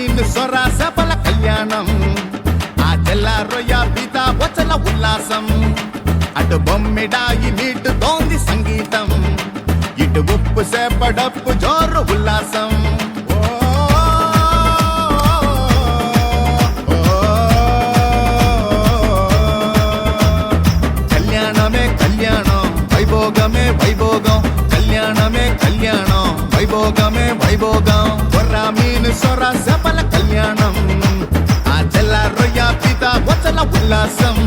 మీను సొర సపల కళ్యాణం ఆ తెల్ల రొయ్య పీత వచ్చల ఉల్లాసం అటు బొమ్మిడాయి నీటు తోంది సంగీతం ఇటు ఉప్పు సేపడప్పు జోరు ఉల్లాసం కళ్యాణమే కళ్యాణం వైభోగమే వైభోగం కళ్యాణమే కళ్యాణం వైభోగమే వైభోగం కొర్ర మీను సొర సపల కళ్యాణం ఆ తెల్ల రొయ్య పీత వచ్చల ఉల్లాసం